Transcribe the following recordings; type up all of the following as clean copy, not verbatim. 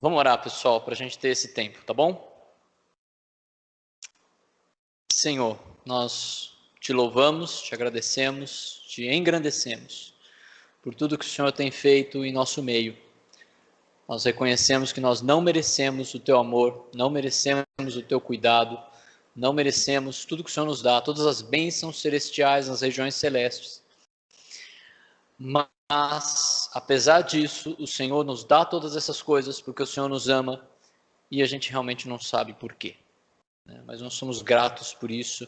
Vamos orar, pessoal, para a gente ter esse tempo, tá bom? Senhor, nós te louvamos, te agradecemos, te engrandecemos por tudo que o Senhor tem feito em nosso meio. Nós reconhecemos que nós não merecemos o teu amor, não merecemos o teu cuidado, não merecemos tudo que o Senhor nos dá, todas as bênçãos celestiais nas regiões celestes. Mas, apesar disso, o Senhor nos dá todas essas coisas porque o Senhor nos ama e a gente realmente não sabe por quê. Mas nós somos gratos por isso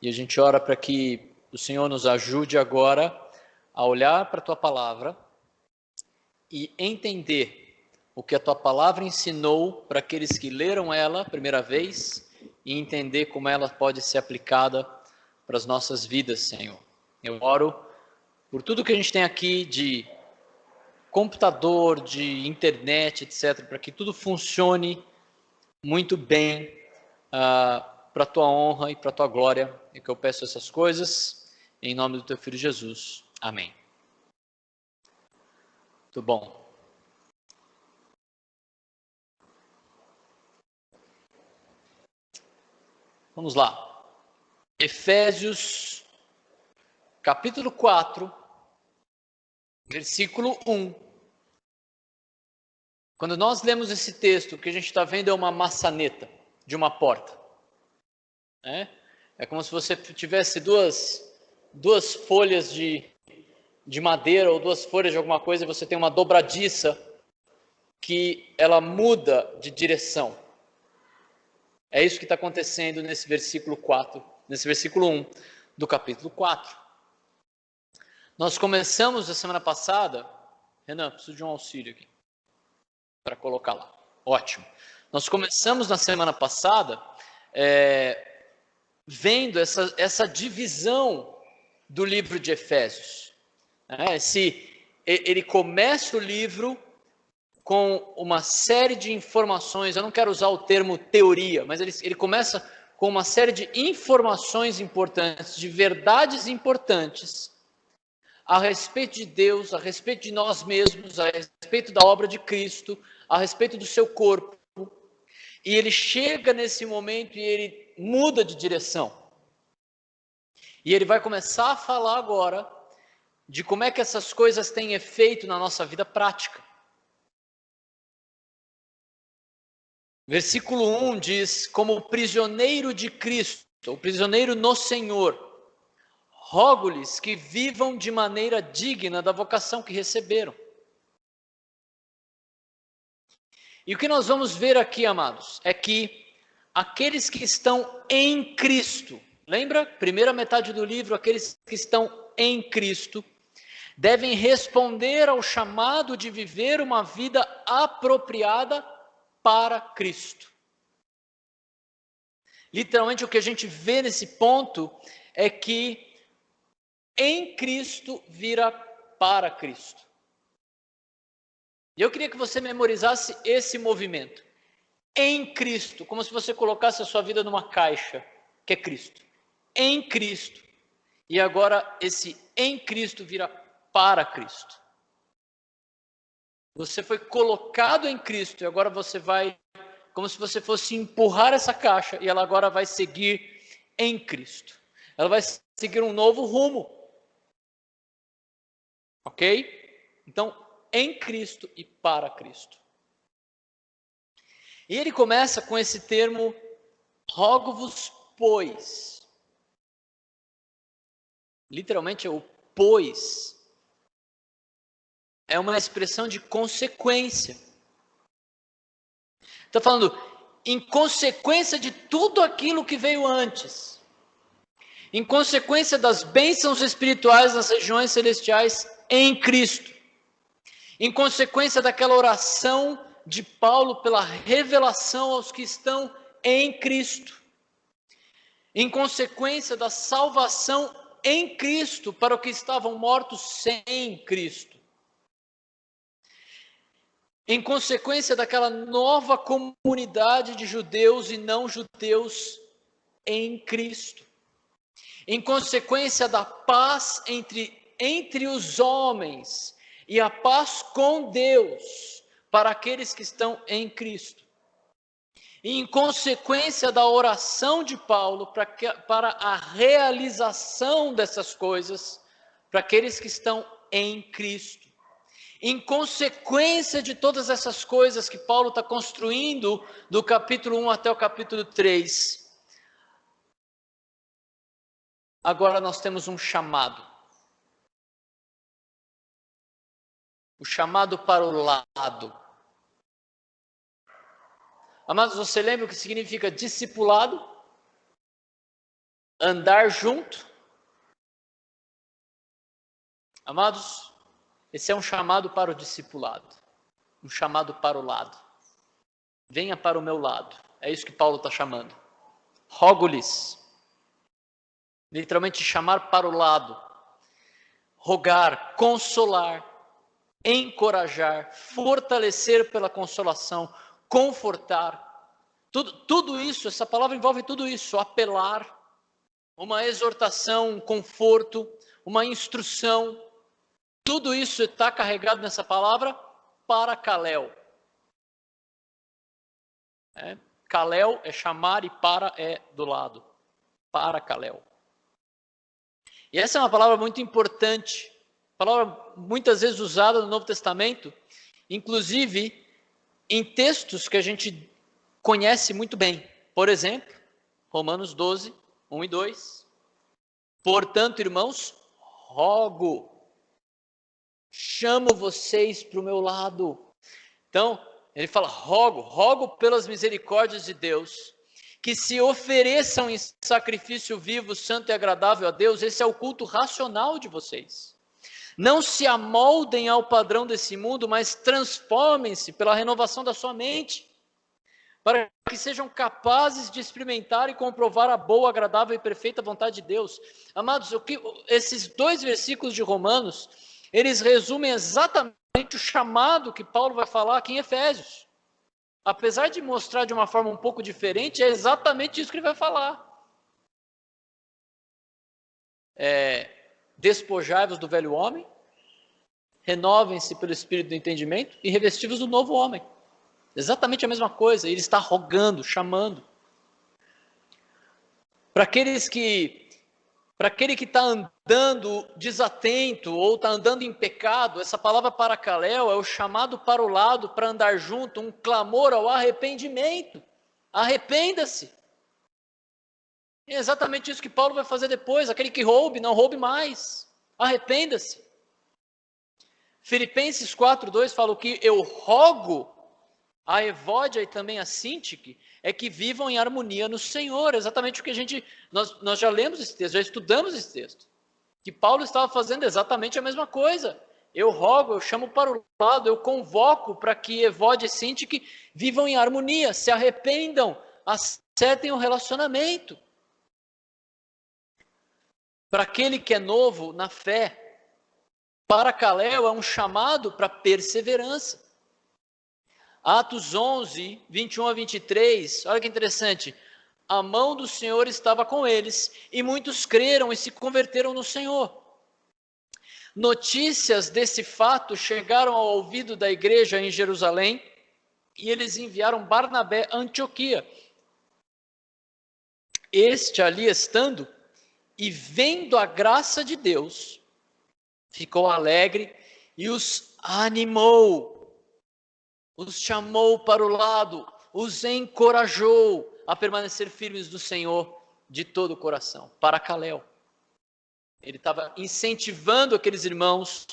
e a gente ora para que o Senhor nos ajude agora a olhar para a tua palavra e entender o que a tua palavra ensinou para aqueles que leram ela a primeira vez e entender como ela pode ser aplicada para as nossas vidas, Senhor. Eu oro por tudo que a gente tem aqui de computador, de internet, etc., para que tudo funcione muito bem para a tua honra e para a tua glória. É que eu peço essas coisas em nome do teu Filho Jesus. Amém. Muito bom. Vamos lá. Efésios, capítulo 4, versículo 1. Quando nós lemos esse texto, o que a gente está vendo é uma maçaneta de uma porta. É como se você tivesse duas folhas de madeira ou duas folhas de alguma coisa e você tem uma dobradiça que ela muda de direção. É isso que está acontecendo nesse versículo 4, nesse versículo 1 do capítulo 4. Nós começamos a semana passada. Renan, preciso de um auxílio aqui para colocar lá. Ótimo. Nós começamos na semana passada vendo essa divisão do livro de Efésios. Ele começa o livro com uma série de informações. Eu não quero usar o termo teoria, mas ele começa com uma série de informações importantes, de verdades importantes a respeito de Deus, a respeito de nós mesmos, a respeito da obra de Cristo, a respeito do seu corpo. E ele chega nesse momento e ele muda de direção. E ele vai começar a falar agora de como é que essas coisas têm efeito na nossa vida prática. Versículo 1 diz: como prisioneiro de Cristo, ou prisioneiro no Senhor, rogo-lhes que vivam de maneira digna da vocação que receberam. E o que nós vamos ver aqui, amados, é que aqueles que estão em Cristo, lembra? Primeira metade do livro, aqueles que estão em Cristo, devem responder ao chamado de viver uma vida apropriada para Cristo. Literalmente o que a gente vê nesse ponto é que em Cristo vira para Cristo. E eu queria que você memorizasse esse movimento. Em Cristo, como se você colocasse a sua vida numa caixa, que é Cristo. Em Cristo. E agora esse em Cristo vira para Cristo. Você foi colocado em Cristo e agora você vai, como se você fosse empurrar essa caixa e ela agora vai seguir em Cristo. Ela vai seguir um novo rumo. Ok? Então, em Cristo e para Cristo. E ele começa com esse termo, rogo-vos, pois. Literalmente, o pois é uma expressão de consequência. Está falando, em consequência de tudo aquilo que veio antes, em consequência das bênçãos espirituais nas regiões celestiais em Cristo, em consequência daquela oração de Paulo pela revelação aos que estão em Cristo, em consequência da salvação em Cristo para os que estavam mortos sem Cristo, em consequência daquela nova comunidade de judeus e não judeus em Cristo, em consequência da paz entre os homens e a paz com Deus para aqueles que estão em Cristo. E em consequência da oração de Paulo para a realização dessas coisas, para aqueles que estão em Cristo. Em consequência de todas essas coisas que Paulo está construindo, do capítulo 1 até o capítulo 3, agora nós temos um chamado. O chamado para o lado. Amados, você lembra o que significa discipulado? Andar junto? Amados, esse é um chamado para o discipulado. Um chamado para o lado. Venha para o meu lado. É isso que Paulo está chamando. Rogo-lhes. Literalmente chamar para o lado. Rogar, consolar, encorajar, fortalecer pela consolação, confortar, tudo isso, essa palavra envolve tudo isso, apelar, uma exortação, um conforto, uma instrução, tudo isso está carregado nessa palavra paracaléu. Caléu é chamar e para é do lado, paracaléu. E essa é uma palavra muito importante, palavra muitas vezes usada no Novo Testamento, inclusive em textos que a gente conhece muito bem. Por exemplo, Romanos 12, 1 e 2. Portanto, irmãos, rogo, chamo vocês para o meu lado. Então, ele fala, rogo pelas misericórdias de Deus, que se ofereçam em sacrifício vivo, santo e agradável a Deus. Esse é o culto racional de vocês. Não se amoldem ao padrão desse mundo, mas transformem-se pela renovação da sua mente, para que sejam capazes de experimentar e comprovar a boa, agradável e perfeita vontade de Deus. Amados, esses 2 versículos de Romanos, eles resumem exatamente o chamado que Paulo vai falar aqui em Efésios. Apesar de mostrar de uma forma um pouco diferente, é exatamente isso que ele vai falar. Despojai-vos do velho homem, renovem-se pelo espírito do entendimento e revesti-vos do novo homem. Exatamente a mesma coisa, ele está rogando, chamando. Para aquele que está andando desatento ou está andando em pecado, essa palavra paracaléu é o chamado para o lado, para andar junto, um clamor ao arrependimento. Arrependa-se. É exatamente isso que Paulo vai fazer depois. Aquele que roube, não roube mais. Arrependa-se. Filipenses 4:2 fala: o que eu rogo a Evódia e também a Sintique é que vivam em harmonia no Senhor. Exatamente o que nós já lemos esse texto, já estudamos esse texto. Que Paulo estava fazendo exatamente a mesma coisa. Eu rogo, eu chamo para o lado, eu convoco para que Evódia e Sintique vivam em harmonia, se arrependam, acertem o relacionamento. Para aquele que é novo na fé, paracaléu é um chamado para perseverança. Atos 11, 21 a 23, olha que interessante. A mão do Senhor estava com eles, e muitos creram e se converteram no Senhor. Notícias desse fato chegaram ao ouvido da igreja em Jerusalém, e eles enviaram Barnabé a Antioquia. Este ali estando, e vendo a graça de Deus, ficou alegre e os animou, os chamou para o lado, os encorajou a permanecer firmes no Senhor de todo o coração. Paracaléu. Ele estava incentivando aqueles irmãos,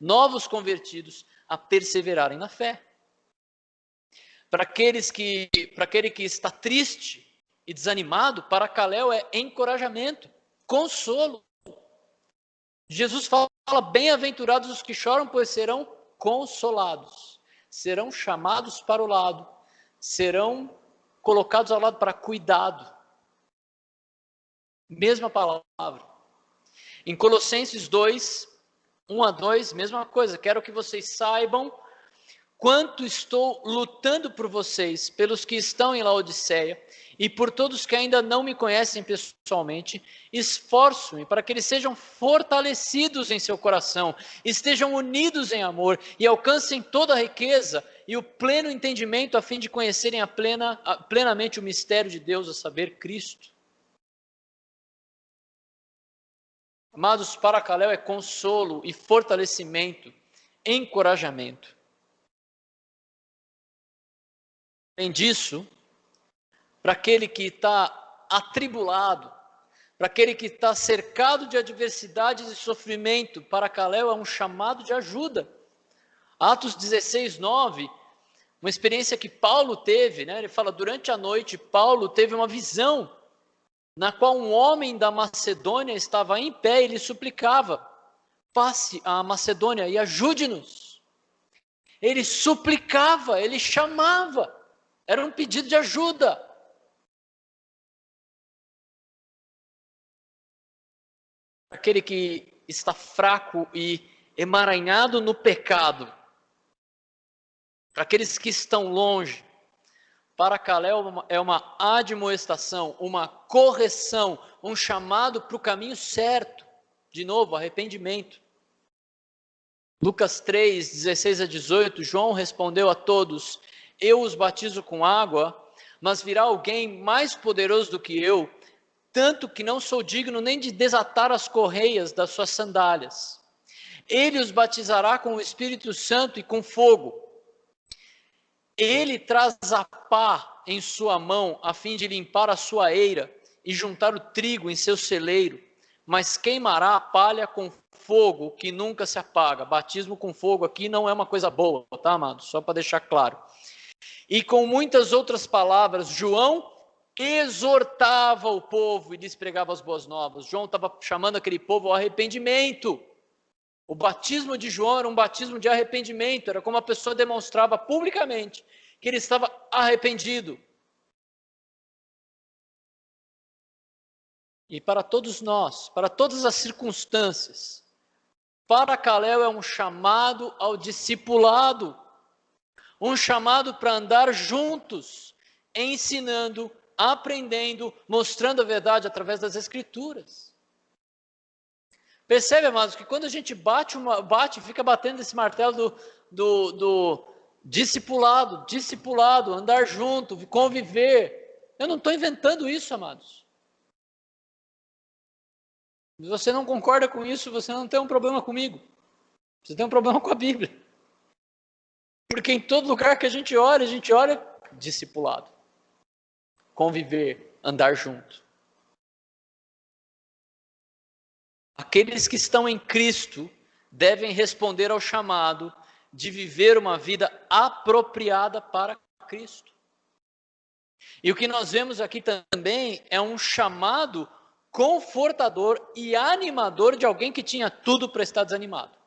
novos convertidos, a perseverarem na fé. Para aquele que está triste e desanimado, paracaléu é encorajamento, consolo. Jesus fala, bem-aventurados os que choram, pois serão consolados. Serão chamados para o lado, serão colocados ao lado para cuidado. Mesma palavra. Em Colossenses 2, 1 a 2, mesma coisa. Quero que vocês saibam quanto estou lutando por vocês, pelos que estão em Laodiceia, e por todos que ainda não me conhecem pessoalmente. Esforço-me para que eles sejam fortalecidos em seu coração, estejam unidos em amor e alcancem toda a riqueza e o pleno entendimento a fim de conhecerem plenamente o mistério de Deus, a saber, Cristo. Amados, paracaléu é consolo e fortalecimento, encorajamento. Além disso, para aquele que está atribulado, para aquele que está cercado de adversidades e sofrimento, paracaléu é um chamado de ajuda. Atos 16, 9, uma experiência que Paulo teve, né? Ele fala, durante a noite, Paulo teve uma visão, na qual um homem da Macedônia estava em pé e lhe suplicava, passe à Macedônia e ajude-nos. Ele suplicava, ele chamava, era um pedido de ajuda. Aquele que está fraco e emaranhado no pecado, para aqueles que estão longe, paracaléu é uma admoestação, uma correção, um chamado para o caminho certo. De novo, arrependimento. Lucas 3, 16 a 18, João respondeu a todos, eu os batizo com água, mas virá alguém mais poderoso do que eu, tanto que não sou digno nem de desatar as correias das suas sandálias. Ele os batizará com o Espírito Santo e com fogo. Ele traz a pá em sua mão, a fim de limpar a sua eira e juntar o trigo em seu celeiro, mas queimará a palha com fogo que nunca se apaga. Batismo com fogo aqui não é uma coisa boa, tá, amados? Só para deixar claro. E com muitas outras palavras, João exortava o povo e lhes pregava as boas novas. João estava chamando aquele povo ao arrependimento. O batismo de João era um batismo de arrependimento, era como a pessoa demonstrava publicamente que ele estava arrependido. E para todos nós, para todas as circunstâncias, paracaléu é um chamado ao discipulado, um chamado para andar juntos, ensinando, aprendendo, mostrando a verdade através das Escrituras. Percebe, amados, que quando a gente fica batendo esse martelo do discipulado, andar junto, conviver. Eu não estou inventando isso, amados. Se você não concorda com isso, você não tem um problema comigo. Você tem um problema com a Bíblia. Porque em todo lugar que a gente olha discipulado. Conviver, andar junto. Aqueles que estão em Cristo devem responder ao chamado de viver uma vida apropriada para Cristo. E o que nós vemos aqui também é um chamado confortador e animador de alguém que tinha tudo para estar desanimado.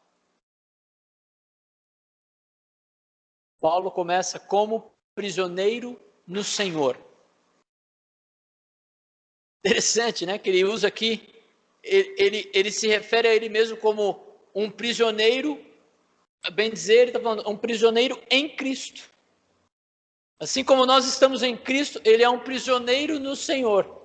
Paulo começa como prisioneiro no Senhor. Interessante, né? Que ele usa aqui, ele se refere a ele mesmo como um prisioneiro, bem dizer, ele está falando, um prisioneiro em Cristo. Assim como nós estamos em Cristo, ele é um prisioneiro no Senhor.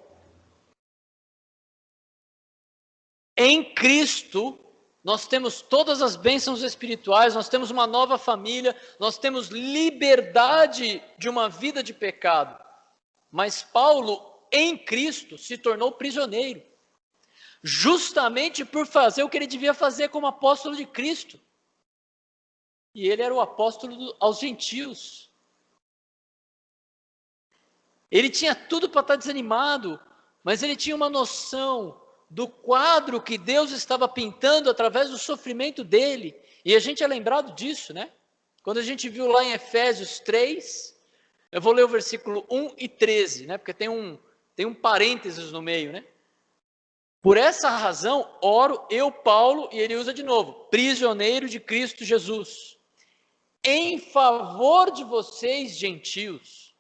Em Cristo, nós temos todas as bênçãos espirituais, nós temos uma nova família, nós temos liberdade de uma vida de pecado. Mas Paulo, em Cristo, se tornou prisioneiro, justamente por fazer o que ele devia fazer como apóstolo de Cristo. E ele era o apóstolo aos gentios. Ele tinha tudo para estar desanimado, mas ele tinha uma noção do quadro que Deus estava pintando através do sofrimento dele. E a gente é lembrado disso, né? Quando a gente viu lá em Efésios 3, eu vou ler o versículo 1 e 13, né? Porque tem um parênteses no meio, né? Por essa razão, oro eu, Paulo, e ele usa de novo, prisioneiro de Cristo Jesus, em favor de vocês, gentios.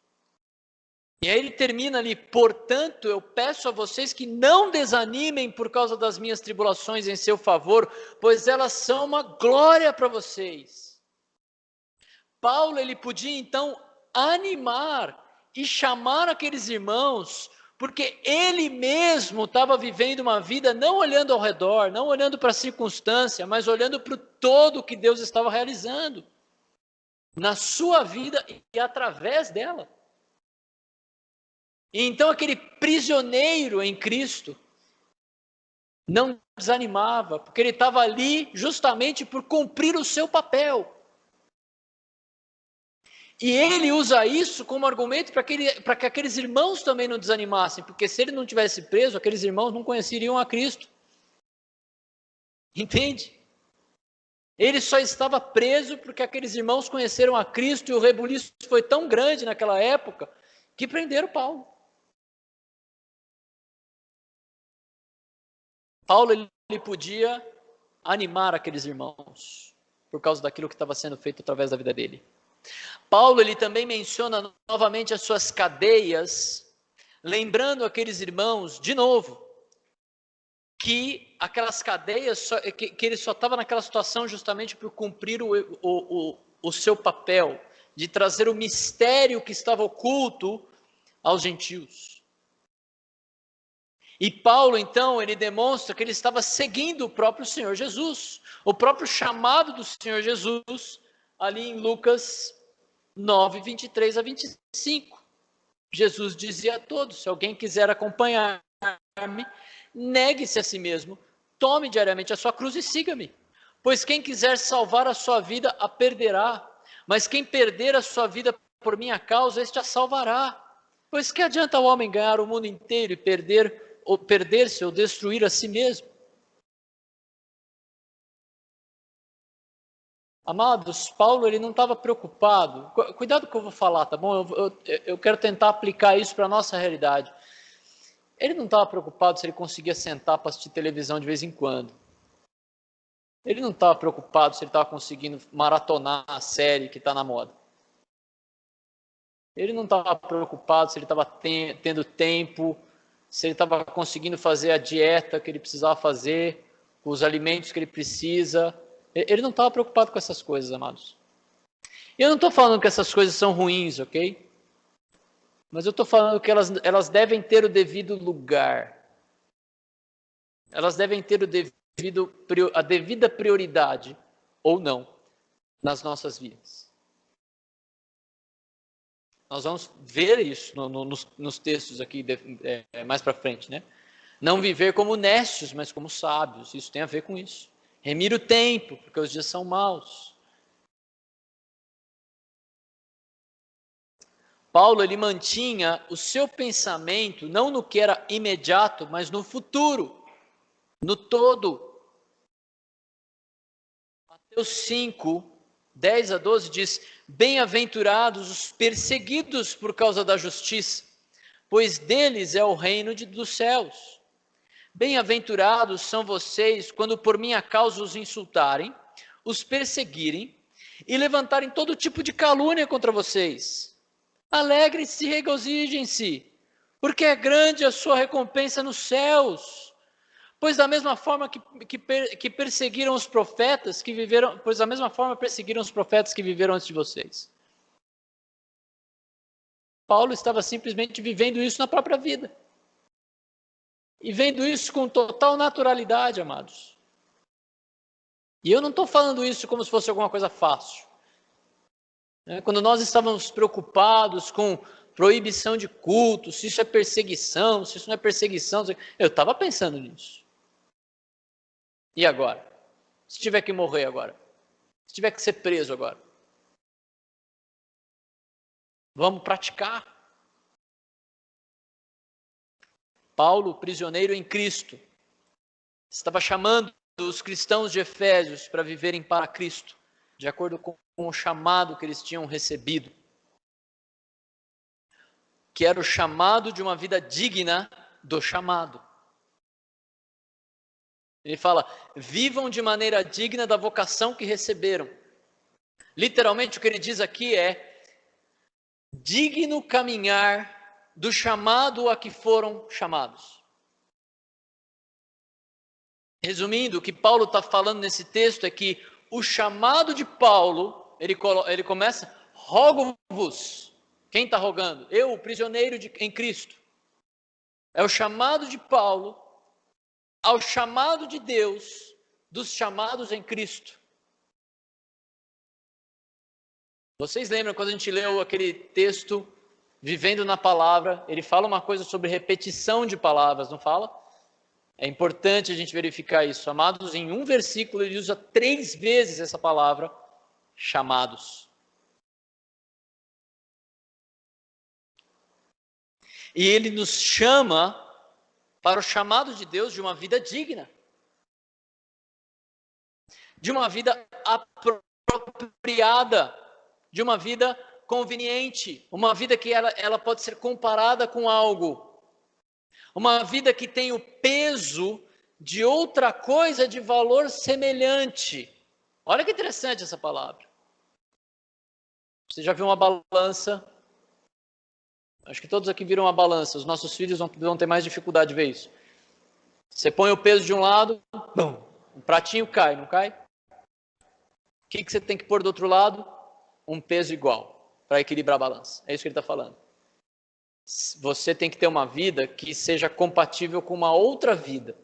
E aí ele termina ali, portanto, eu peço a vocês que não desanimem por causa das minhas tribulações em seu favor, pois elas são uma glória para vocês. Paulo, ele podia então animar e chamar aqueles irmãos, porque ele mesmo estava vivendo uma vida não olhando ao redor, não olhando para a circunstância, mas olhando para o todo que Deus estava realizando. na sua vida e através dela. E então aquele prisioneiro em Cristo não desanimava, porque ele estava ali justamente por cumprir o seu papel. E ele usa isso como argumento para que aqueles irmãos também não desanimassem, porque se ele não tivesse preso, aqueles irmãos não conheceriam a Cristo. Entende? Ele só estava preso porque aqueles irmãos conheceram a Cristo e o rebuliço foi tão grande naquela época que prenderam Paulo. Paulo ele podia animar aqueles irmãos por causa daquilo que estava sendo feito através da vida dele. Paulo ele também menciona novamente as suas cadeias, lembrando aqueles irmãos, de novo, que aquelas cadeias, que ele só estava naquela situação justamente por cumprir o seu papel, de trazer o mistério que estava oculto aos gentios. E Paulo, então, ele demonstra que ele estava seguindo o próprio Senhor Jesus, o próprio chamado do Senhor Jesus, ali em Lucas 9, 23 a 25. Jesus dizia a todos: se alguém quiser acompanhar-me, negue-se a si mesmo, tome diariamente a sua cruz e siga-me. Pois quem quiser salvar a sua vida, a perderá. Mas quem perder a sua vida por minha causa, este a salvará. Pois que adianta o homem ganhar o mundo inteiro e perder-se ou destruir a si mesmo? Amados, Paulo ele não estava preocupado. Cuidado com o que eu vou falar, tá bom? Eu quero tentar aplicar isso para a nossa realidade. Ele não estava preocupado se ele conseguia sentar para assistir televisão de vez em quando. Ele não estava preocupado se ele estava conseguindo maratonar a série que está na moda. Ele não estava preocupado se ele estava tendo tempo, se ele estava conseguindo fazer a dieta que ele precisava fazer, os alimentos que ele precisa. Ele não estava preocupado com essas coisas, amados. E eu não estou falando que essas coisas são ruins, ok? Mas eu estou falando que elas devem ter o devido lugar. Elas devem ter a devida prioridade, ou não, nas nossas vidas. Nós vamos ver isso nos textos aqui mais para frente, né? Não viver como necios, mas como sábios. Isso tem a ver com isso. Remir o tempo, porque os dias são maus. Paulo ele mantinha o seu pensamento não no que era imediato, mas no futuro, no todo. Mateus 5, 10 a 12 diz: bem-aventurados os perseguidos por causa da justiça, pois deles é o reino dos céus. Bem-aventurados são vocês quando por minha causa os insultarem, os perseguirem e levantarem todo tipo de calúnia contra vocês. Alegrem-se e regozijem-se, porque é grande a sua recompensa nos céus. Pois da mesma forma que perseguiram os profetas que viveram, pois da mesma forma perseguiram os profetas que viveram antes de vocês. Paulo estava simplesmente vivendo isso na própria vida. E vendo isso com total naturalidade, amados. E eu não estou falando isso como se fosse alguma coisa fácil. Quando nós estávamos preocupados com proibição de culto, se isso é perseguição, se isso não é perseguição, eu estava pensando nisso. E agora? Se tiver que morrer agora? Se tiver que ser preso agora? Vamos praticar. Paulo, prisioneiro em Cristo, estava chamando os cristãos de Efésios para viverem para Cristo, de acordo com o chamado que eles tinham recebido, que era o chamado de uma vida digna do chamado. Ele fala: vivam de maneira digna da vocação que receberam. Literalmente o que ele diz aqui é: digno caminhar do chamado a que foram chamados. Resumindo, o que Paulo está falando nesse texto é que o chamado de Paulo, ele começa: rogo-vos. Quem está rogando? Eu, o prisioneiro em Cristo. É o chamado de Paulo ao chamado de Deus dos chamados em Cristo. Vocês lembram quando a gente leu aquele texto, Vivendo na Palavra? Ele fala uma coisa sobre repetição de palavras, não fala? É importante a gente verificar isso. Amados, em um versículo ele usa 3 vezes essa palavra, chamados. E ele nos chama para o chamado de Deus de uma vida digna. De uma vida apropriada, de uma vida conveniente, uma vida que ela pode ser comparada com algo, uma vida que tem o peso de outra coisa de valor semelhante. Olha que interessante essa palavra. Você já viu uma balança? Acho que todos aqui viram uma balança. Os nossos filhos vão ter mais dificuldade de ver isso. Você põe o peso de um lado, bum, o pratinho cai, não cai? O que você tem que pôr do outro lado? Um peso igual, para equilibrar a balança. É isso que ele está falando. Você tem que ter uma vida que seja compatível com uma outra vida.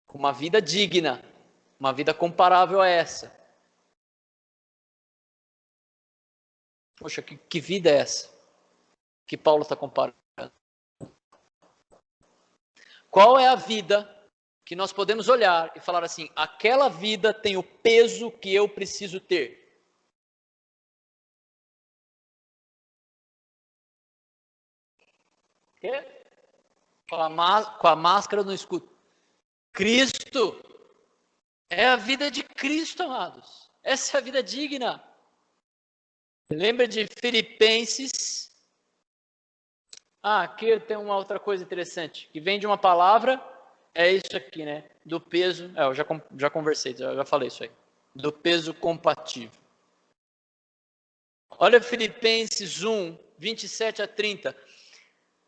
Com uma vida digna. Uma vida comparável a essa. Poxa, que vida é essa? Que Paulo está comparando. Qual é a vida que nós podemos olhar e falar assim, aquela vida tem o peso que eu preciso ter? Com a máscara no escuro. Cristo. É a vida de Cristo, amados. Essa é a vida digna. Lembra de Filipenses? Aqui tem uma outra coisa interessante, que vem de uma palavra, é isso aqui, né? Do peso, eu já conversei, já falei isso aí. Do peso compatível. Olha Filipenses 1, 27 a 30.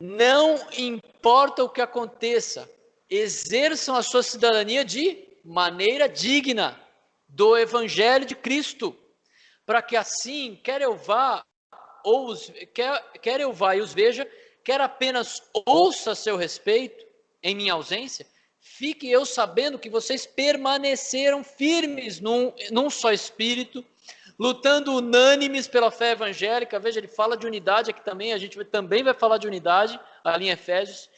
Não importa o que aconteça, exerçam a sua cidadania de maneira digna do Evangelho de Cristo, para que assim, quer eu vá e os veja, quer apenas ouça a seu respeito, em minha ausência, fique eu sabendo que vocês permaneceram firmes num só espírito, lutando unânimes pela fé evangélica. Veja, ele fala de unidade aqui também, a gente também vai falar de unidade, ali em Efésios,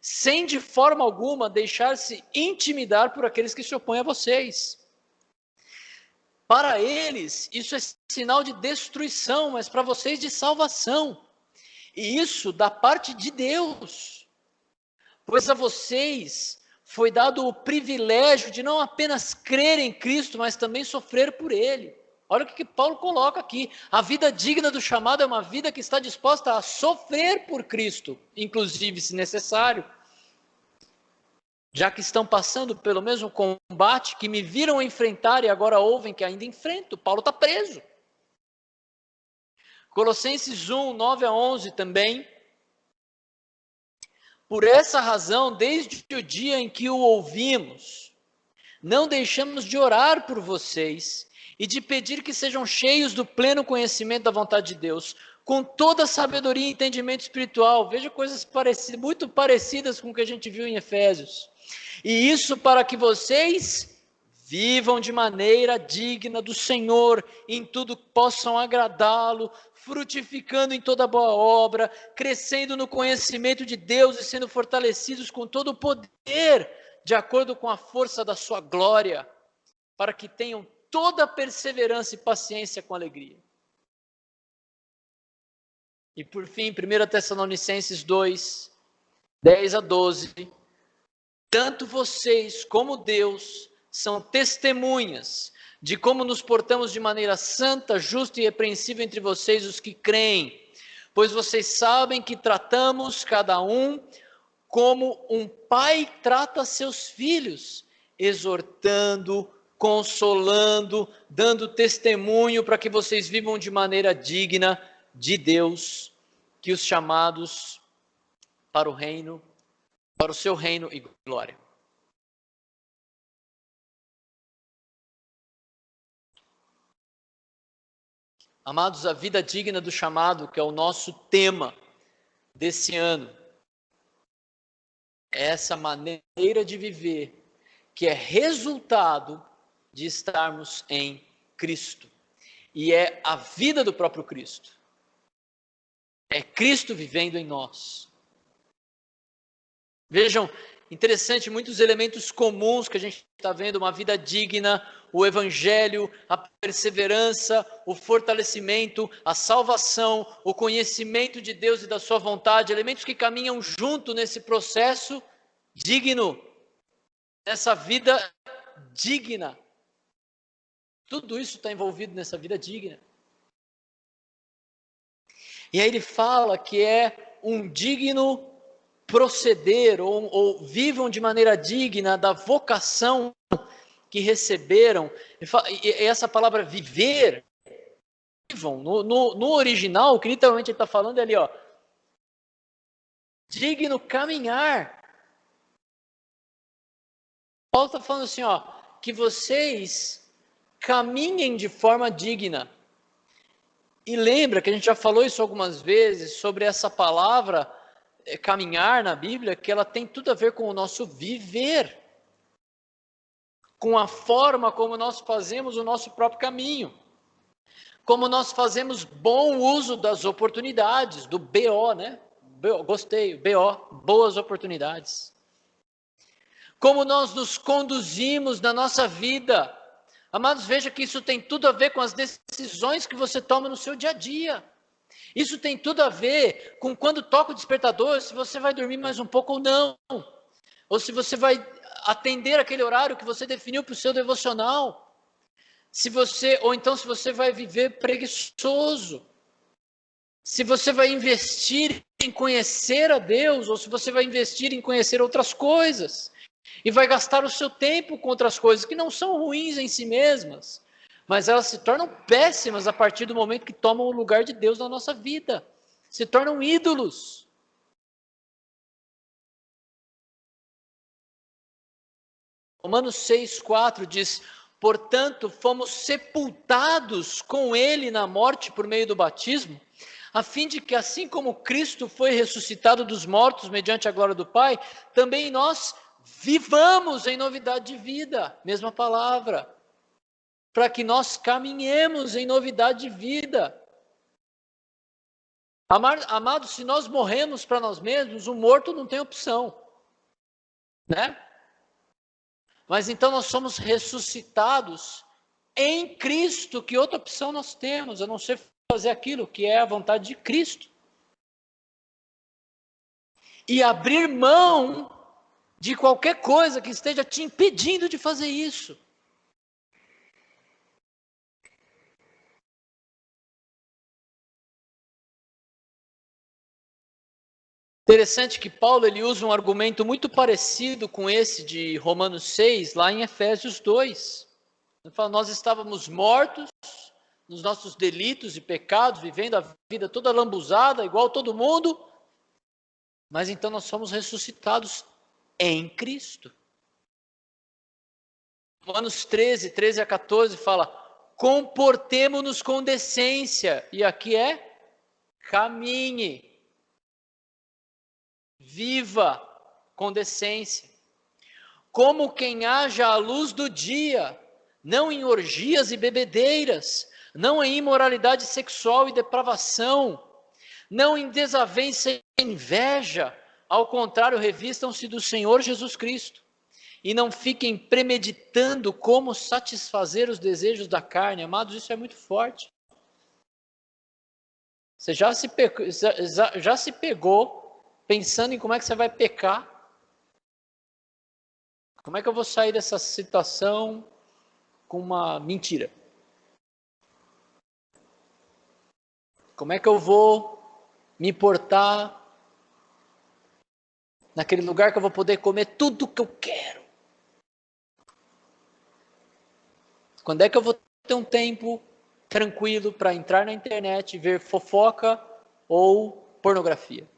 sem de forma alguma deixar-se intimidar por aqueles que se opõem a vocês. Para eles, isso é sinal de destruição, mas para vocês de salvação. E isso da parte de Deus. Pois a vocês foi dado o privilégio de não apenas crer em Cristo, mas também sofrer por Ele. Olha o que Paulo coloca aqui. A vida digna do chamado é uma vida que está disposta a sofrer por Cristo, inclusive se necessário. Já que estão passando pelo mesmo combate que me viram enfrentar e agora ouvem que ainda enfrento. Paulo está preso. Colossenses 1, 9 a 11 também. Por essa razão, desde o dia em que o ouvimos, não deixamos de orar por vocês e de pedir que sejam cheios do pleno conhecimento da vontade de Deus, com toda a sabedoria e entendimento espiritual. Veja coisas muito parecidas com o que a gente viu em Efésios. E isso para que vocês vivam de maneira digna do Senhor, em tudo possam agradá-lo, frutificando em toda boa obra, crescendo no conhecimento de Deus e sendo fortalecidos com todo o poder, de acordo com a força da sua glória, para que tenham toda a perseverança e paciência com alegria. E por fim, 1 Tessalonicenses 2, 10 a 12, tanto vocês como Deus são testemunhas de como nos portamos de maneira santa, justa e repreensível entre vocês os que creem, pois vocês sabem que tratamos cada um como um pai trata seus filhos, exortando, consolando, dando testemunho para que vocês vivam de maneira digna de Deus, que os chamados para o reino, para o seu reino e glória. Amados, a vida digna do chamado, que é o nosso tema desse ano, é essa maneira de viver que é resultado de estarmos em Cristo. e é a vida do próprio Cristo. É Cristo vivendo em nós. Vejam, interessante, muitos elementos comuns que a gente está vendo, uma vida digna, o evangelho, a perseverança, o fortalecimento, a salvação, o conhecimento de Deus e da sua vontade, elementos que caminham junto nesse processo digno, nessa vida digna. Tudo isso está envolvido nessa vida digna. E aí ele fala que é um digno proceder, ou vivam de maneira digna da vocação que receberam. E essa palavra viver, vivam, no original, que literalmente ele está falando ali, ó, digno caminhar. Paulo está falando assim, ó, que vocês caminhem de forma digna. E lembra que a gente já falou isso algumas vezes, sobre essa palavra caminhar na Bíblia, que ela tem tudo a ver com o nosso viver, com a forma como nós fazemos o nosso próprio caminho, como nós fazemos bom uso das oportunidades, do BO, né? Gostei, BO, boas oportunidades. Como nós nos conduzimos na nossa vida. Amados, veja que isso tem tudo a ver com as decisões que você toma no seu dia a dia. Isso tem tudo a ver com quando toca o despertador, se você vai dormir mais um pouco ou não. Ou se você vai atender aquele horário que você definiu para o seu devocional. Ou então se você vai viver preguiçoso. Se você vai investir em conhecer a Deus, ou se você vai investir em conhecer outras coisas. E vai gastar o seu tempo com outras coisas que não são ruins em si mesmas, mas elas se tornam péssimas a partir do momento que tomam o lugar de Deus na nossa vida. Se tornam ídolos. Romanos 6,4 diz: portanto, fomos sepultados com ele na morte por meio do batismo, a fim de que, assim como Cristo foi ressuscitado dos mortos mediante a glória do Pai, também nós vivamos em novidade de vida, mesma palavra, para que nós caminhemos em novidade de vida. Amados, se nós morremos para nós mesmos, o morto não tem opção, né? Mas então nós somos ressuscitados em Cristo, que outra opção nós temos, a não ser fazer aquilo que é a vontade de Cristo. E abrir mão de qualquer coisa que esteja te impedindo de fazer isso. Interessante que Paulo ele usa um argumento muito parecido com esse de Romanos 6, lá em Efésios 2. Ele fala, nós estávamos mortos nos nossos delitos e pecados, vivendo a vida toda lambuzada, igual todo mundo, mas então nós somos ressuscitados em Cristo. Romanos 13 a 14 fala, comportemo-nos com decência, e aqui é, caminhe, viva com decência, como quem haja à luz do dia, não em orgias e bebedeiras, não em imoralidade sexual e depravação, não em desavença e inveja, ao contrário, revistam-se do Senhor Jesus Cristo, e não fiquem premeditando como satisfazer os desejos da carne. Amados, isso é muito forte. Você já se pegou pensando em como é que você vai pecar? Como é que eu vou sair dessa situação com uma mentira? Como é que eu vou me portar naquele lugar que eu vou poder comer tudo o que eu quero? Quando é que eu vou ter um tempo tranquilo para entrar na internet e ver fofoca ou pornografia?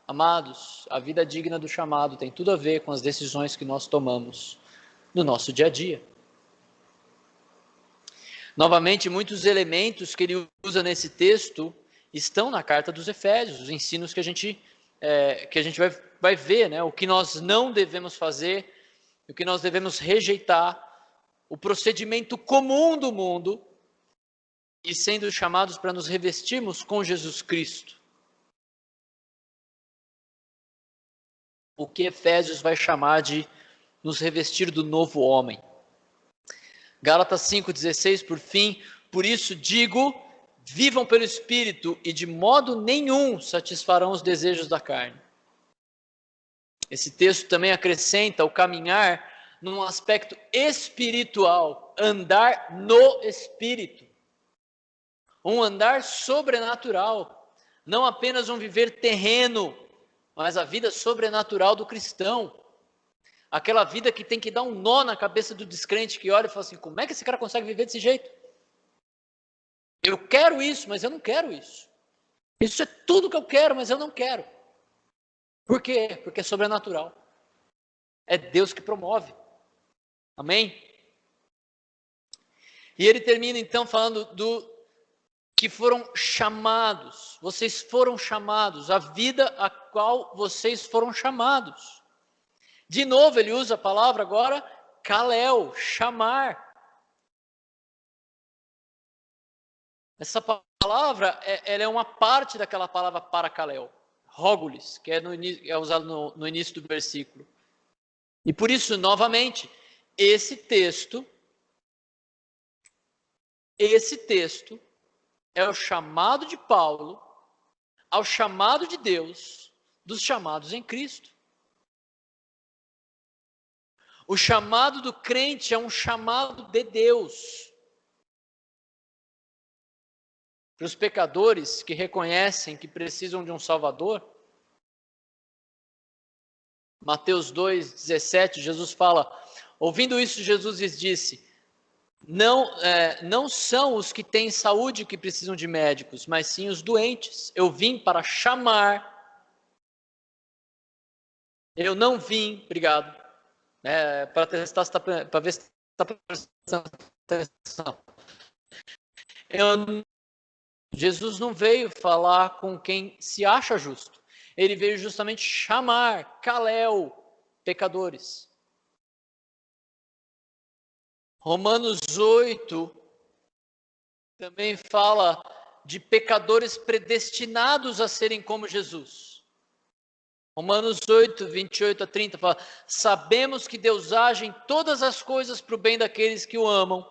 Amados, a vida digna do chamado tem tudo a ver com as decisões que nós tomamos no nosso dia a dia. Novamente, muitos elementos que ele usa nesse texto estão na carta dos Efésios, os ensinos que a gente vai ver, né? O que nós não devemos fazer, e o que nós devemos rejeitar, o procedimento comum do mundo, e sendo chamados para nos revestirmos com Jesus Cristo. O que Efésios vai chamar de nos revestir do novo homem. Gálatas 5,16, por fim, por isso digo, vivam pelo Espírito e de modo nenhum satisfarão os desejos da carne. Esse texto também acrescenta o caminhar num aspecto espiritual, andar no Espírito. Um andar sobrenatural, não apenas um viver terreno, mas a vida sobrenatural do cristão. Aquela vida que tem que dar um nó na cabeça do descrente que olha e fala assim, como é que esse cara consegue viver desse jeito? Eu quero isso, mas eu não quero isso. Isso é tudo que eu quero, mas eu não quero. Por quê? Porque é sobrenatural. É Deus que promove. Amém? E ele termina então falando do que foram chamados. Vocês foram chamados. A vida a qual vocês foram chamados. De novo, ele usa a palavra agora, kalel, chamar. Essa palavra, ela é uma parte daquela palavra parakalel, rógulis, que é usado no início do versículo. E por isso, novamente, esse texto é o chamado de Paulo ao chamado de Deus dos chamados em Cristo. O chamado do crente é um chamado de Deus. Para os pecadores que reconhecem que precisam de um Salvador, Mateus 2,17, Jesus fala, ouvindo isso, Jesus lhes disse, não são os que têm saúde que precisam de médicos, mas sim os doentes. Eu vim para chamar, eu não vim, obrigado, para testar, para ver se está prestando atenção. Jesus não veio falar com quem se acha justo. Ele veio justamente chamar, kalel, pecadores. Romanos 8 também fala de pecadores predestinados a serem como Jesus. Romanos 8, 28 a 30 fala, sabemos que Deus age em todas as coisas para o bem daqueles que o amam,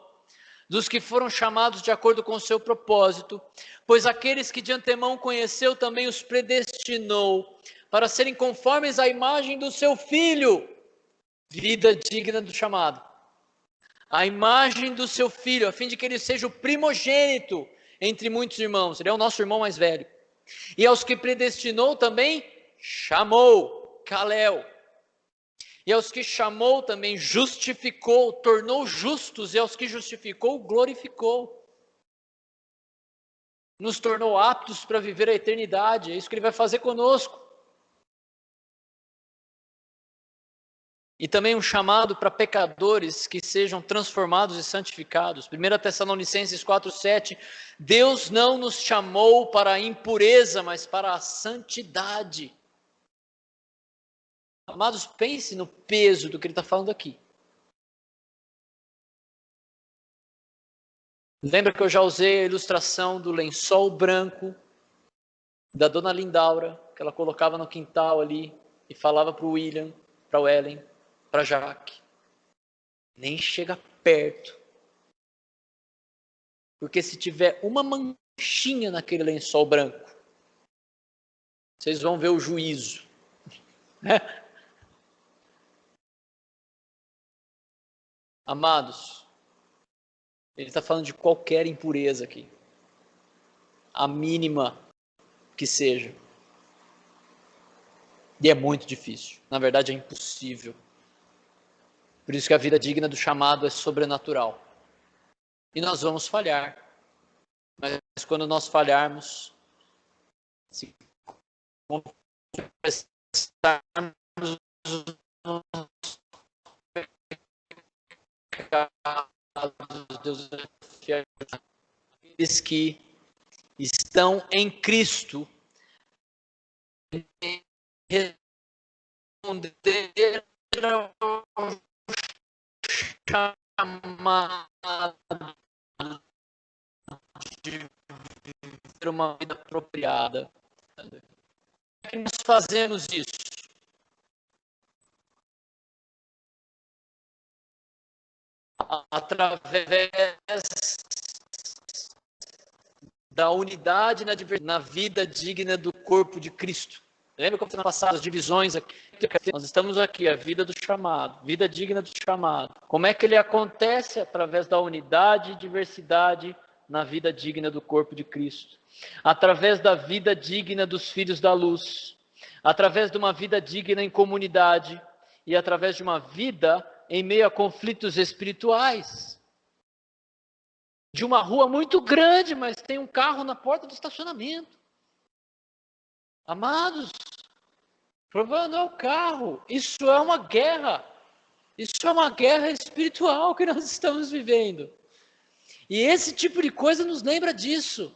dos que foram chamados de acordo com o seu propósito, pois aqueles que de antemão conheceu também os predestinou para serem conformes à imagem do seu Filho, vida digna do chamado. A imagem do seu Filho, a fim de que ele seja o primogênito entre muitos irmãos, ele é o nosso irmão mais velho. E aos que predestinou também, chamou, kalel. E aos que chamou também justificou, tornou justos, e aos que justificou, glorificou. Nos tornou aptos para viver a eternidade, é isso que ele vai fazer conosco. E também um chamado para pecadores que sejam transformados e santificados. 1 Tessalonicenses 4,7, Deus não nos chamou para a impureza, mas para a santidade. Amados, pense no peso do que ele está falando aqui. Lembra que eu já usei a ilustração do lençol branco da dona Lindaura, que ela colocava no quintal ali e falava para o William, para o Ellen, para a Jaque. Nem chega perto. Porque se tiver uma manchinha naquele lençol branco, vocês vão ver o juízo. Amados, ele está falando de qualquer impureza aqui. A mínima que seja. E é muito difícil. Na verdade, é impossível. Por isso que a vida digna do chamado é sobrenatural. E nós vamos falhar. Mas quando nós falharmos, se confessarmos Deus é fiel. Aqueles que estão em Cristo responder ao chamado de viver uma vida apropriada. Como é que nós fazemos isso? Através da unidade na vida digna do corpo de Cristo. Lembra como semana passada as divisões aqui? Nós estamos aqui, a vida do chamado, vida digna do chamado. Como é que ele acontece? Através da unidade e diversidade na vida digna do corpo de Cristo. Através da vida digna dos filhos da luz. Através de uma vida digna em comunidade. E através de uma vida em meio a conflitos espirituais. De uma rua muito grande, mas tem um carro na porta do estacionamento. Amados, o problema não é o carro, isso é uma guerra. Isso é uma guerra espiritual que nós estamos vivendo. E esse tipo de coisa nos lembra disso.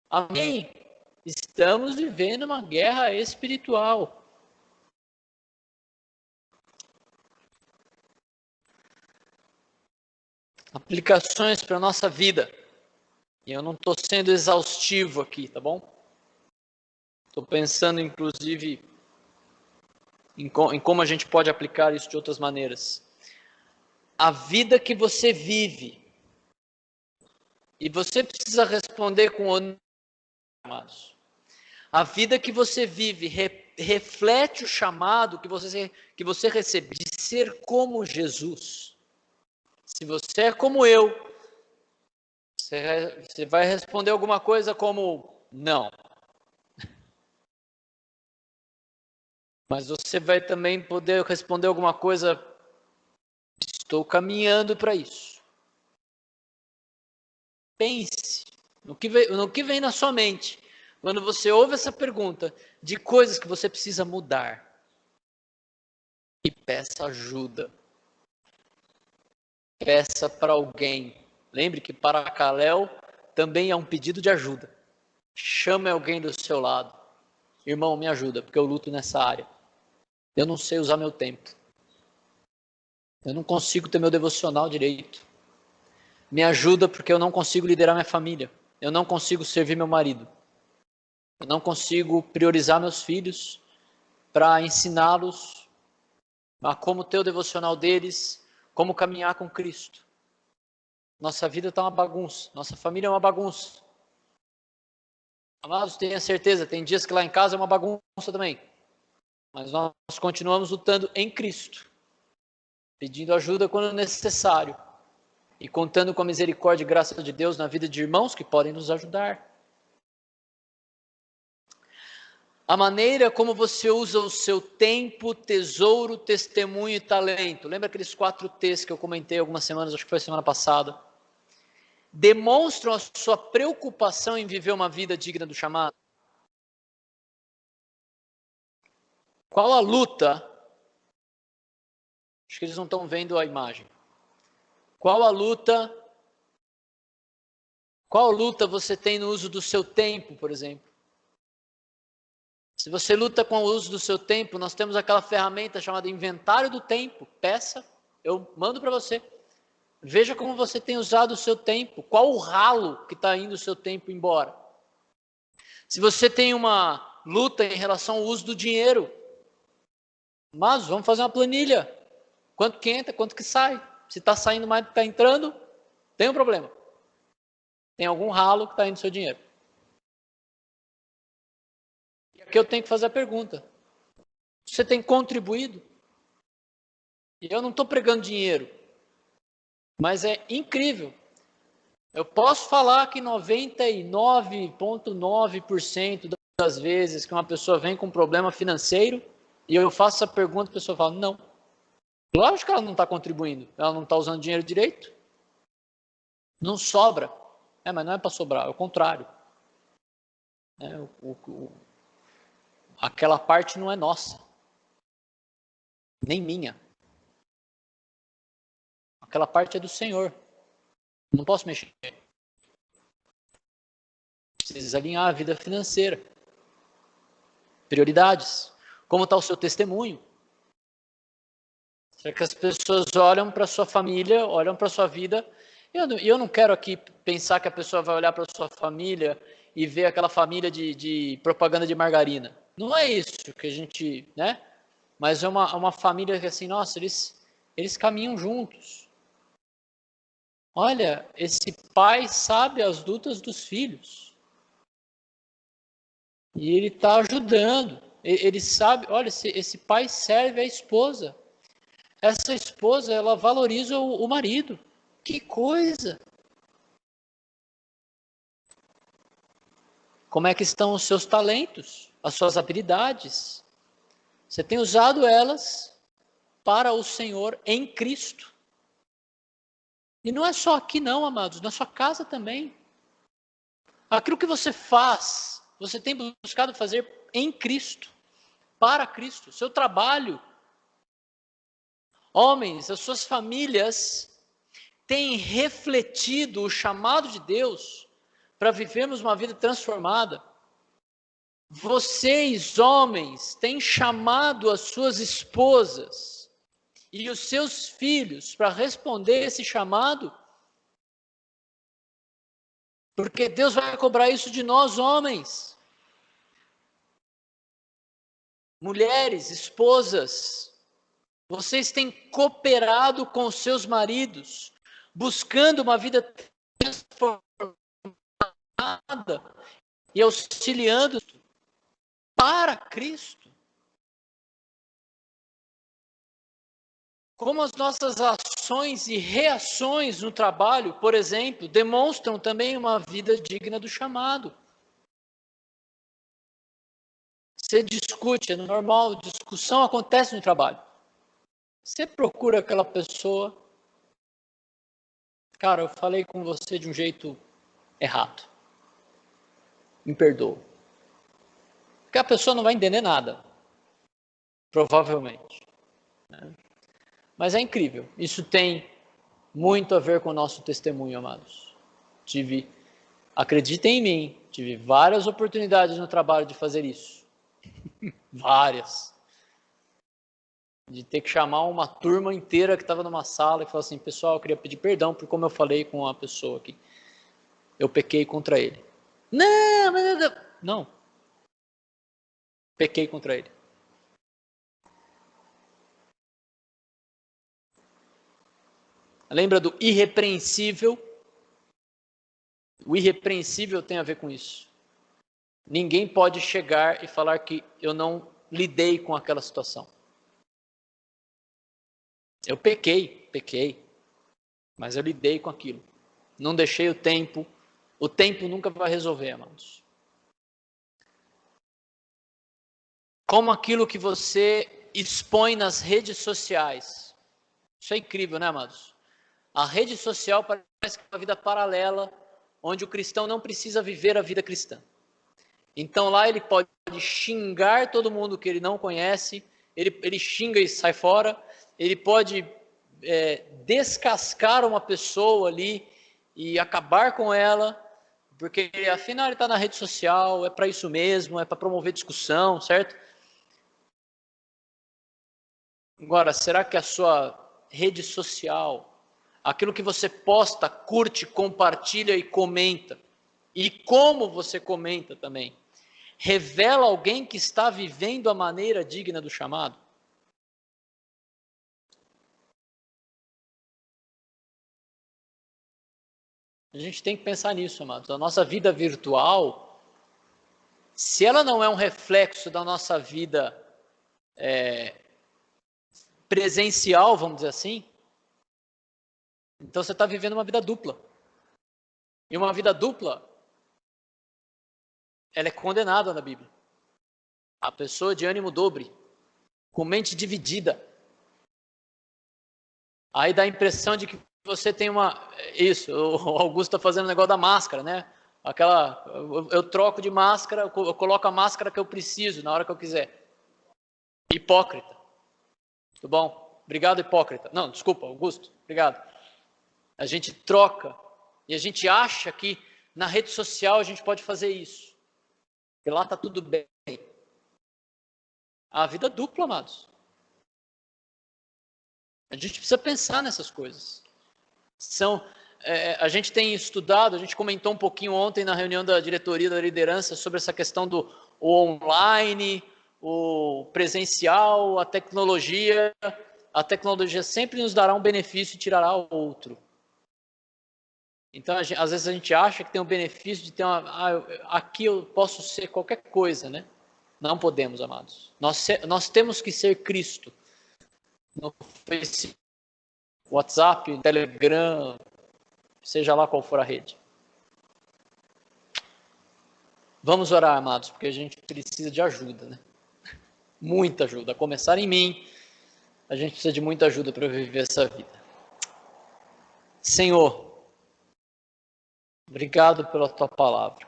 Amém? Estamos vivendo uma guerra espiritual. Aplicações para a nossa vida. E eu não estou sendo exaustivo aqui, tá bom? Estou pensando, inclusive, em como a gente pode aplicar isso de outras maneiras. A vida que você vive, e você precisa responder com honor, amados. A vida que você vive reflete o chamado que você recebe de ser como Jesus. Se você é como eu, você vai responder alguma coisa como não. Mas você vai também poder responder alguma coisa, estou caminhando para isso. Pense no que vem na sua mente quando você ouve essa pergunta de coisas que você precisa mudar. E peça ajuda. Peça para alguém. Lembre que paracaléu também é um pedido de ajuda. Chame alguém do seu lado. Irmão, me ajuda, porque eu luto nessa área. Eu não sei usar meu tempo. Eu não consigo ter meu devocional direito. Me ajuda porque eu não consigo liderar minha família. Eu não consigo servir meu marido. Eu não consigo priorizar meus filhos para ensiná-los a como ter o devocional deles, como caminhar com Cristo. Nossa vida está uma bagunça. Nossa família é uma bagunça. Amados, tenha certeza, tem dias que lá em casa é uma bagunça também. Mas nós continuamos lutando em Cristo. Pedindo ajuda quando necessário. E contando com a misericórdia e graça de Deus na vida de irmãos que podem nos ajudar. A maneira como você usa o seu tempo, tesouro, testemunho e talento. Lembra aqueles 4 T's que eu comentei algumas semanas, acho que foi semana passada? Demonstram a sua preocupação em viver uma vida digna do chamado? Qual a luta? Acho que eles não estão vendo a imagem. Qual luta você tem no uso do seu tempo, por exemplo? Se você luta com o uso do seu tempo, nós temos aquela ferramenta chamada inventário do tempo. Peça, eu mando para você. Veja como você tem usado o seu tempo. Qual o ralo que está indo o seu tempo embora? Se você tem uma luta em relação ao uso do dinheiro, mas vamos fazer uma planilha. Quanto que entra, quanto que sai. Se está saindo mais do que está entrando, tem um problema. Tem algum ralo que está indo no seu dinheiro. E aqui eu tenho que fazer a pergunta. Você tem contribuído? E eu não estou pregando dinheiro. Mas é incrível. Eu posso falar que 99,9% das vezes que uma pessoa vem com um problema financeiro e eu faço essa pergunta, a pessoa fala, não. Lógico que ela não está contribuindo. Ela não está usando dinheiro direito. Não sobra. Mas não é para sobrar, é o contrário. Aquela parte não é nossa. Nem minha. Aquela parte é do Senhor. Não posso mexer. Precisa alinhar a vida financeira. Prioridades. Como está o seu testemunho? Será que as pessoas olham para sua família, olham para sua vida? Eu não quero aqui pensar que a pessoa vai olhar para sua família e ver aquela família de propaganda de margarina. Não é isso que a gente, né? Mas é uma família que assim, nossa, eles caminham juntos. Olha, esse pai sabe as lutas dos filhos. E ele está ajudando. Ele sabe, olha, esse pai serve a esposa. Essa esposa, ela valoriza o marido. Que coisa! Como é que estão os seus talentos, as suas habilidades? Você tem usado elas para o Senhor em Cristo. E não é só aqui não, amados, na sua casa também. Aquilo que você faz, você tem buscado fazer em Cristo, para Cristo. Seu trabalho, homens, as suas famílias têm refletido o chamado de Deus para vivermos uma vida transformada. Vocês, homens, têm chamado as suas esposas e os seus filhos para responder esse chamado, porque Deus vai cobrar isso de nós, homens. Mulheres, esposas, vocês têm cooperado com seus maridos, buscando uma vida transformada e auxiliando para Cristo. Como as nossas ações e reações no trabalho, por exemplo, demonstram também uma vida digna do chamado. Você discute, é normal, discussão acontece no trabalho. Você procura aquela pessoa, cara, eu falei com você de um jeito errado. Me perdoa. Porque a pessoa não vai entender nada, provavelmente. Né? Mas é incrível. Isso tem muito a ver com o nosso testemunho, amados. Acreditem em mim, tive várias oportunidades no trabalho de fazer isso. Várias. De ter que chamar uma turma inteira que estava numa sala e falar assim, pessoal, eu queria pedir perdão por como eu falei com a pessoa aqui. Eu pequei contra ele. Não, mas não. Pequei contra ele. Lembra do irrepreensível? O irrepreensível tem a ver com isso. Ninguém pode chegar e falar que eu não lidei com aquela situação. Eu pequei, mas eu lidei com aquilo. Não deixei o tempo nunca vai resolver, amados. Como aquilo que você expõe nas redes sociais. Isso é incrível, né, amados? A rede social parece que é uma vida paralela, onde o cristão não precisa viver a vida cristã. Então lá ele pode xingar todo mundo que ele não conhece, ele xinga e sai fora, ele pode descascar uma pessoa ali e acabar com ela, porque afinal ele está na rede social, é para isso mesmo, é para promover discussão, certo? Agora, será que a sua rede social, aquilo que você posta, curte, compartilha e comenta, e como você comenta também, revela alguém que está vivendo a maneira digna do chamado? A gente tem que pensar nisso, amados. A nossa vida virtual, se ela não é um reflexo da nossa vida presencial, vamos dizer assim, então você está vivendo uma vida dupla. E uma vida dupla, ela é condenada na Bíblia. A pessoa de ânimo dobre, com mente dividida. Aí dá a impressão de que você tem uma... Isso, o Augusto está fazendo o negócio da máscara, né? Aquela... Eu troco de máscara, eu coloco a máscara que eu preciso na hora que eu quiser. Hipócrita. Tudo bom? Obrigado, hipócrita. Não, desculpa, Augusto. Obrigado. A gente troca e a gente acha que na rede social a gente pode fazer isso. E lá está tudo bem. A vida dupla, amados. A gente precisa pensar nessas coisas. A gente tem estudado, a gente comentou um pouquinho ontem na reunião da diretoria da liderança sobre essa questão do online, o presencial, a tecnologia. A tecnologia sempre nos dará um benefício e tirará outro. Então, às vezes a gente acha que tem um benefício de ter aqui eu posso ser qualquer coisa, né? Não podemos, amados. Nós temos que ser Cristo. No Facebook, WhatsApp, Telegram, seja lá qual for a rede. Vamos orar, amados, porque a gente precisa de ajuda, né? Muita ajuda. A começar em mim, a gente precisa de muita ajuda para viver essa vida. Senhor, obrigado pela tua palavra.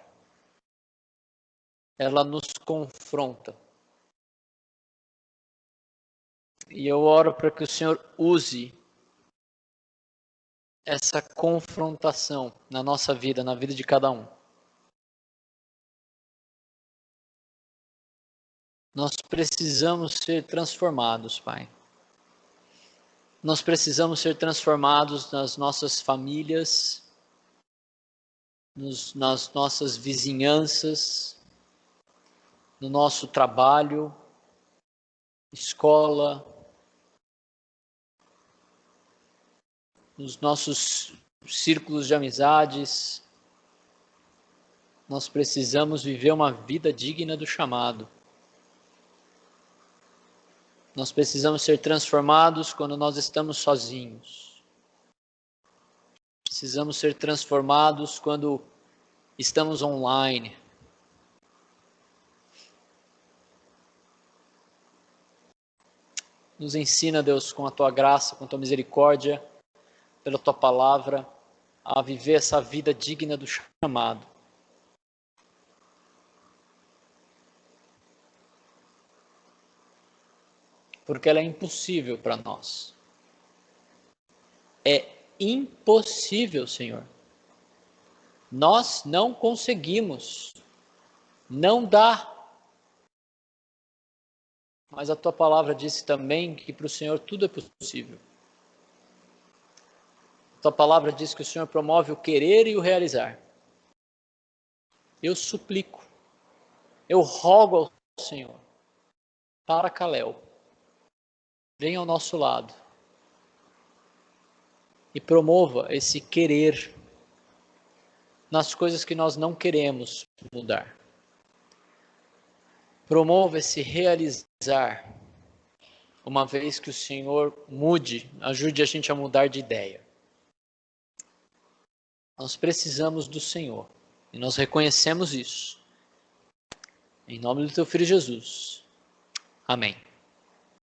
Ela nos confronta. E eu oro para que o Senhor use essa confrontação na nossa vida, na vida de cada um. Nós precisamos ser transformados, Pai. Nós precisamos ser transformados nas nossas famílias, nas nossas vizinhanças, no nosso trabalho, escola, nos nossos círculos de amizades. Nós precisamos viver uma vida digna do chamado. Nós precisamos ser transformados quando nós estamos sozinhos. Precisamos ser transformados quando estamos online. Nos ensina, Deus, com a tua graça, com a tua misericórdia, pela tua palavra, a viver essa vida digna do chamado. Porque ela é impossível para nós. É impossível, Senhor. Nós não conseguimos. Não dá. Mas a tua palavra disse também que para o Senhor tudo é possível. A tua palavra diz que o Senhor promove o querer e o realizar. Eu suplico, eu rogo ao Senhor, para Caléu, venha ao nosso lado e promova esse querer nas coisas que nós não queremos mudar. Promova esse realizar, uma vez que o Senhor mude, ajude a gente a mudar de ideia. Nós precisamos do Senhor e nós reconhecemos isso. Em nome do teu Filho Jesus. Amém.